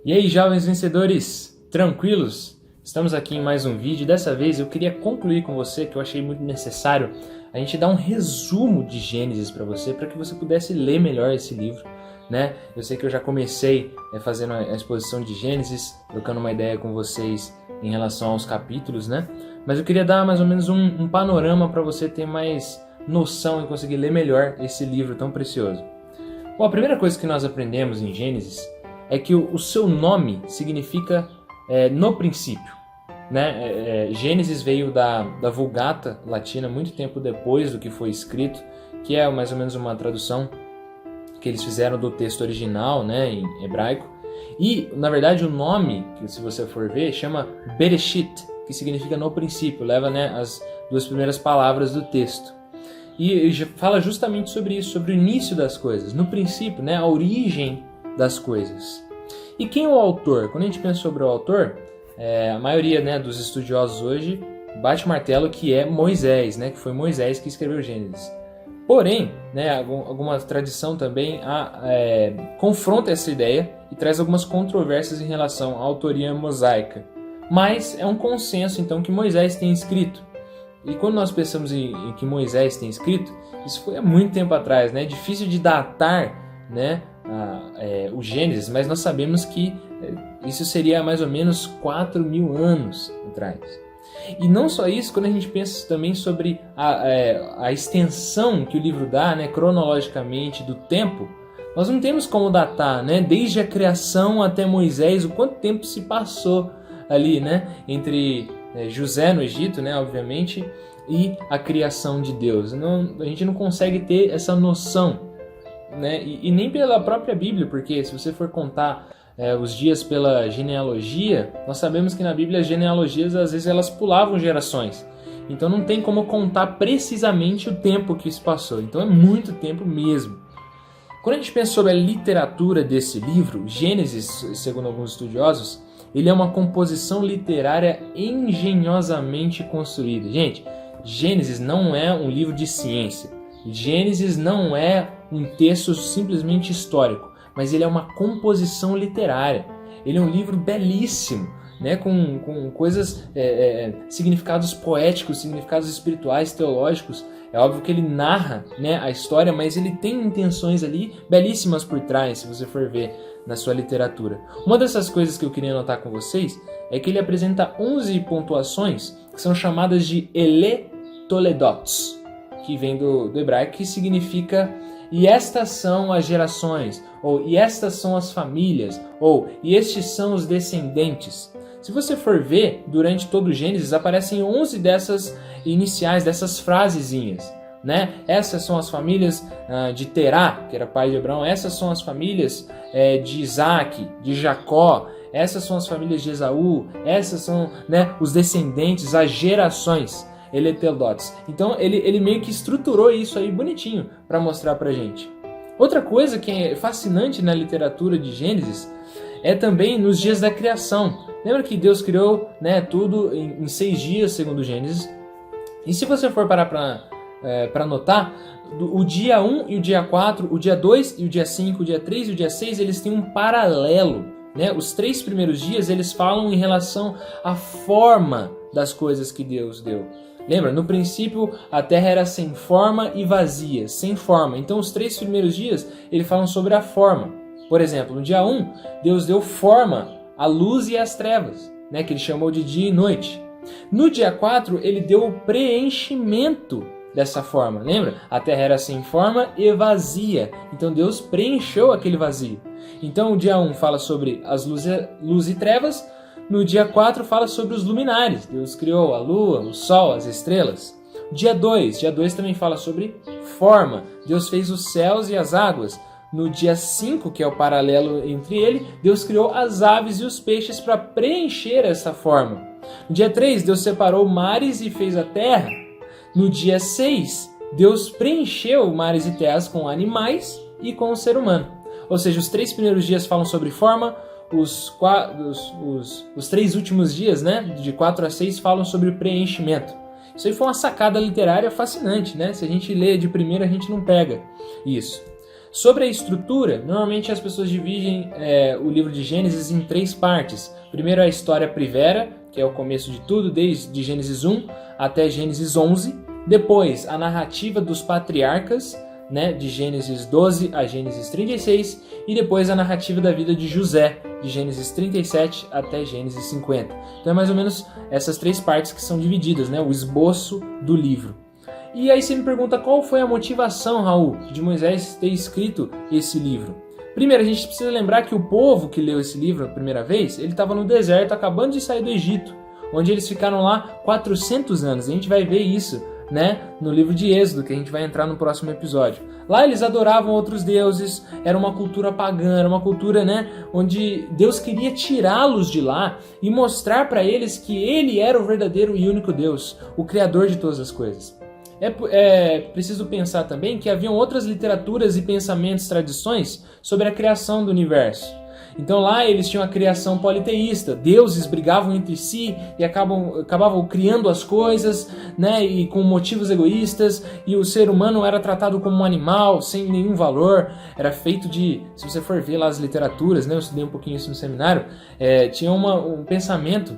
E aí, jovens vencedores, tranquilos? Estamos aqui em mais um vídeo. Dessa vez eu queria concluir com você, que eu achei muito necessário, a gente dar um resumo de Gênesis para você que você pudesse ler melhor esse livro, né? Eu sei que eu já comecei fazendo a exposição de Gênesis, trocando uma ideia com vocês em relação aos capítulos, né? Mas eu queria dar mais ou menos um panorama para você ter mais noção e conseguir ler melhor esse livro tão precioso. Bom, a primeira coisa que nós aprendemos em Gênesis é que o seu nome significa no princípio, né? Gênesis veio da Vulgata latina muito tempo depois do que foi escrito, que é mais ou menos uma tradução que eles fizeram do texto original, né, em hebraico. E, na verdade, o nome, que se você for ver, chama Bereshit, que significa no princípio, leva, né, as duas primeiras palavras do texto. E fala justamente sobre isso, sobre o início das coisas, no princípio, né, a origem das coisas. E quem é o autor? Quando a gente pensa sobre o autor, a maioria, né, dos estudiosos hoje bate o martelo que é Moisés, né, que foi Moisés que escreveu Gênesis. Porém, né, alguma tradição também confronta essa ideia e traz algumas controvérsias em relação à autoria mosaica. Mas é um consenso, então, que Moisés tem escrito. E quando nós pensamos em que Moisés tem escrito, isso foi há muito tempo atrás, né? É difícil de datar, né, o Gênesis, mas nós sabemos que isso seria mais ou menos 4.000 anos atrás. E não só isso, quando a gente pensa também sobre a extensão que o livro dá, né, cronologicamente do tempo, nós não temos como datar, né, desde a criação até Moisés, o quanto tempo se passou ali, né, entre José no Egito, né, obviamente, e a criação de Deus. A gente não consegue ter essa noção, né, e nem pela própria Bíblia, porque se você for contar os dias pela genealogia, nós sabemos que na Bíblia as genealogias às vezes elas pulavam gerações. Então não tem como contar precisamente o tempo que se passou. Então é muito tempo mesmo. Quando a gente pensa sobre a literatura desse livro, Gênesis, segundo alguns estudiosos, ele é uma composição literária engenhosamente construída. Gente, Gênesis não é um livro de ciência. Gênesis não é um texto simplesmente histórico, mas ele é uma composição literária. Ele é um livro belíssimo, né, com coisas, significados poéticos, significados espirituais, teológicos. É óbvio que ele narra, né, a história, mas ele tem intenções ali belíssimas por trás, se você for ver na sua literatura. Uma dessas coisas que eu queria anotar com vocês é que ele apresenta 11 pontuações que são chamadas de Ele-Toledots, que vem do hebraico, que significa e estas são as gerações, ou e estas são as famílias, ou e estes são os descendentes. Se você for ver, durante todo o Gênesis aparecem 11 dessas iniciais, dessas frasezinhas, né? Essas são as famílias de Terá, que era pai de Abraão. Essas são as famílias de Isaac, de Jacó. Essas são as famílias de Esaú. Essas são, né, os descendentes, as gerações. Ele-Toledots. Então ele meio que estruturou isso aí bonitinho para mostrar pra gente. Outra coisa que é fascinante na literatura de Gênesis é também nos dias da criação. Lembra que Deus criou, né, tudo em 6 dias, segundo Gênesis? E se você for parar para notar, o dia 1 e o dia 4, o dia 2 e o dia 5, o dia 3 e o dia 6, eles têm um paralelo, né? Os 3 primeiros dias eles falam em relação à forma das coisas que Deus deu. Lembra? No princípio a terra era sem forma e vazia, sem forma. Então os 3 primeiros dias eles falam sobre a forma. Por exemplo, no dia 1, Deus deu forma à luz e às trevas, né, que ele chamou de dia e noite. No dia 4, ele deu o preenchimento dessa forma. Lembra? A terra era sem forma e vazia. Então Deus preencheu aquele vazio. Então o dia 1 fala sobre as luz e trevas. No dia 4 fala sobre os luminares. Deus criou a lua, o sol, as estrelas. Dia 2 também fala sobre forma. Deus fez os céus e as águas. No dia 5, que é o paralelo entre ele, Deus criou as aves e os peixes para preencher essa forma. No dia 3, Deus separou mares e fez a terra. No dia 6, Deus preencheu mares e terras com animais e com o ser humano. Ou seja, os 3 primeiros dias falam sobre forma, os 3 últimos dias, né, de 4 a 6, falam sobre o preenchimento. Isso aí foi uma sacada literária fascinante, né? Se a gente lê de primeira, a gente não pega isso. Sobre a estrutura, normalmente as pessoas dividem o livro de Gênesis em 3 partes. Primeiro a história privera, que é o começo de tudo, desde Gênesis 1 até Gênesis 11. Depois a narrativa dos patriarcas, né, de Gênesis 12 a Gênesis 36. E depois a narrativa da vida de José, de Gênesis 37 até Gênesis 50. Então é mais ou menos essas 3 partes que são divididas, né, o esboço do livro. E aí você me pergunta qual foi a motivação, Raul, de Moisés ter escrito esse livro. Primeiro, a gente precisa lembrar que o povo que leu esse livro a primeira vez, ele estava no deserto, acabando de sair do Egito, onde eles ficaram lá 400 anos. A gente vai ver isso, né, no livro de Êxodo, que a gente vai entrar no próximo episódio. Lá eles adoravam outros deuses, era uma cultura pagã, era uma cultura, né, onde Deus queria tirá-los de lá e mostrar para eles que Ele era o verdadeiro e único Deus, o Criador de todas as coisas. É preciso pensar também que haviam outras literaturas e pensamentos, tradições sobre a criação do universo. Então lá eles tinham a criação politeísta, deuses brigavam entre si e acabavam criando as coisas, né, e com motivos egoístas, e o ser humano era tratado como um animal, sem nenhum valor, era feito de, se você for ver lá as literaturas, né, eu estudei um pouquinho isso no seminário, tinha um pensamento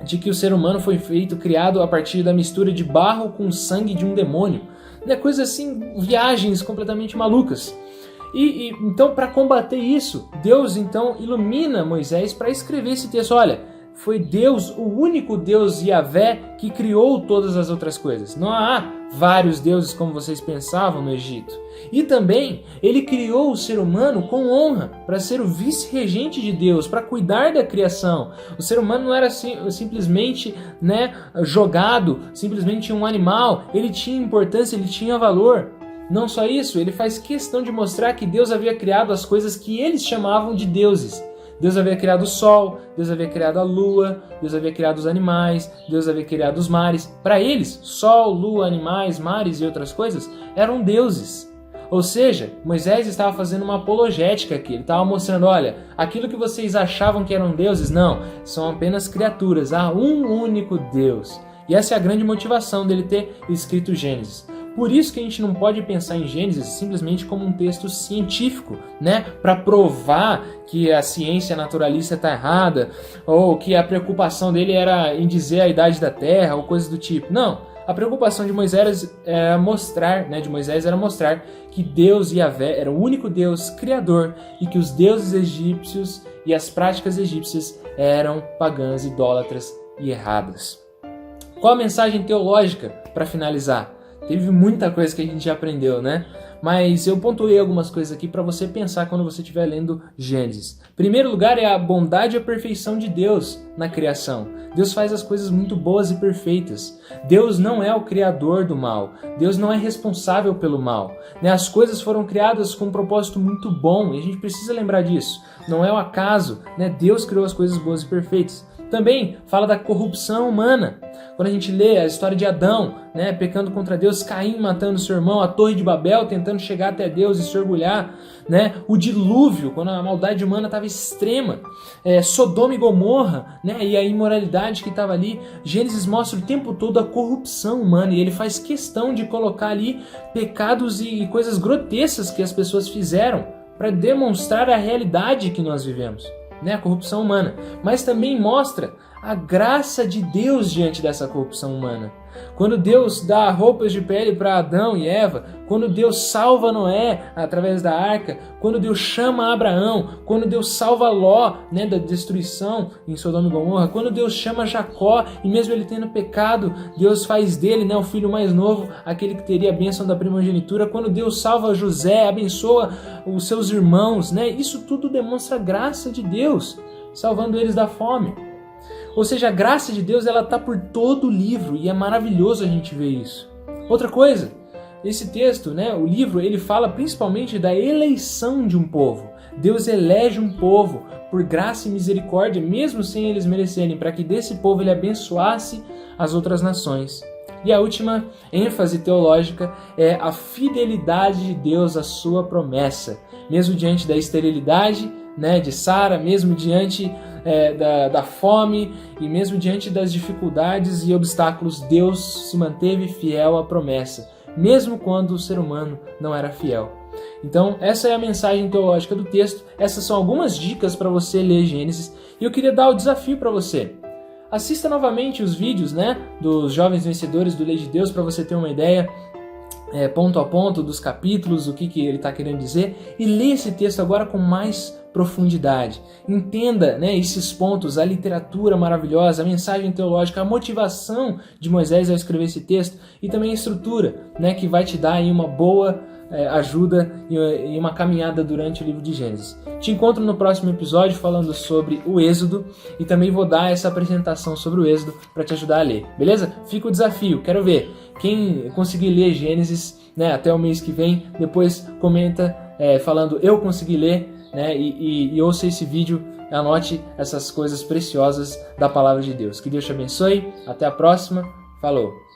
de que o ser humano foi criado a partir da mistura de barro com sangue de um demônio, né, coisas assim, viagens completamente malucas. Então, para combater isso, Deus então ilumina Moisés para escrever esse texto. Olha, foi Deus, o único Deus Yahvé, que criou todas as outras coisas. Não há vários deuses como vocês pensavam no Egito. E também, ele criou o ser humano com honra, para ser o vice-regente de Deus, para cuidar da criação. O ser humano não era simplesmente, né, jogado, simplesmente um animal. Ele tinha importância, ele tinha valor. Não só isso, ele faz questão de mostrar que Deus havia criado as coisas que eles chamavam de deuses. Deus havia criado o sol, Deus havia criado a lua, Deus havia criado os animais, Deus havia criado os mares. Para eles, sol, lua, animais, mares e outras coisas eram deuses. Ou seja, Moisés estava fazendo uma apologética aqui. Ele estava mostrando, olha, aquilo que vocês achavam que eram deuses, não, são apenas criaturas. Há um único Deus. E essa é a grande motivação dele ter escrito Gênesis. Por isso que a gente não pode pensar em Gênesis simplesmente como um texto científico, né? Para provar que a ciência naturalista está errada, ou que a preocupação dele era em dizer a idade da Terra, ou coisas do tipo. Não, a preocupação de Moisés era mostrar, que Deus Yahvé era o único Deus criador e que os deuses egípcios e as práticas egípcias eram pagãs, idólatras e erradas. Qual a mensagem teológica para finalizar? Teve muita coisa que a gente já aprendeu, né? Mas eu pontuei algumas coisas aqui para você pensar quando você estiver lendo Gênesis. Em primeiro lugar é a bondade e a perfeição de Deus na criação. Deus faz as coisas muito boas e perfeitas. Deus não é o criador do mal. Deus não é responsável pelo mal. As coisas foram criadas com um propósito muito bom e a gente precisa lembrar disso. Não é o acaso, né? Deus criou as coisas boas e perfeitas. Também fala da corrupção humana. Quando a gente lê a história de Adão, né, pecando contra Deus, Caim matando seu irmão, a Torre de Babel tentando chegar até Deus e se orgulhar, né, o dilúvio, quando a maldade humana estava extrema, Sodoma e Gomorra, né, e a imoralidade que estava ali. Gênesis mostra o tempo todo a corrupção humana e ele faz questão de colocar ali pecados e coisas grotescas que as pessoas fizeram para demonstrar a realidade que nós vivemos. A corrupção humana, mas também mostra a graça de Deus diante dessa corrupção humana. Quando Deus dá roupas de pele para Adão e Eva, quando Deus salva Noé através da arca, quando Deus chama Abraão, quando Deus salva Ló, né, da destruição em Sodoma e Gomorra, quando Deus chama Jacó e mesmo ele tendo pecado, Deus faz dele, né, o filho mais novo, aquele que teria a bênção da primogenitura, quando Deus salva José, abençoa os seus irmãos, né, isso tudo demonstra a graça de Deus, salvando eles da fome. Ou seja, a graça de Deus ela está por todo o livro e é maravilhoso a gente ver isso. Outra coisa, esse texto, né, o livro, ele fala principalmente da eleição de um povo. Deus elege um povo por graça e misericórdia, mesmo sem eles merecerem, para que desse povo ele abençoasse as outras nações. E a última ênfase teológica é a fidelidade de Deus à sua promessa. Mesmo diante da esterilidade, né, de Sara, mesmo diante da fome e mesmo diante das dificuldades e obstáculos, Deus se manteve fiel à promessa, mesmo quando o ser humano não era fiel. Então, essa é a mensagem teológica do texto. Essas são algumas dicas para você ler Gênesis. E eu queria dar o desafio para você. Assista novamente os vídeos, né, dos Jovens Vencedores do Lei de Deus para você ter uma ideia ponto a ponto dos capítulos, o que ele está querendo dizer, e lê esse texto agora com mais profundidade. Entenda, né, esses pontos, a literatura maravilhosa, a mensagem teológica, a motivação de Moisés ao escrever esse texto e também a estrutura, né, que vai te dar aí uma boa ajuda e uma caminhada durante o livro de Gênesis. Te encontro no próximo episódio falando sobre o Êxodo e também vou dar essa apresentação sobre o Êxodo para te ajudar a ler, beleza? Fica o desafio, quero ver. Quem conseguir ler Gênesis, né, até o mês que vem, depois comenta falando eu consegui ler, né, e ouça esse vídeo, anote essas coisas preciosas da Palavra de Deus. Que Deus te abençoe, até a próxima, falou!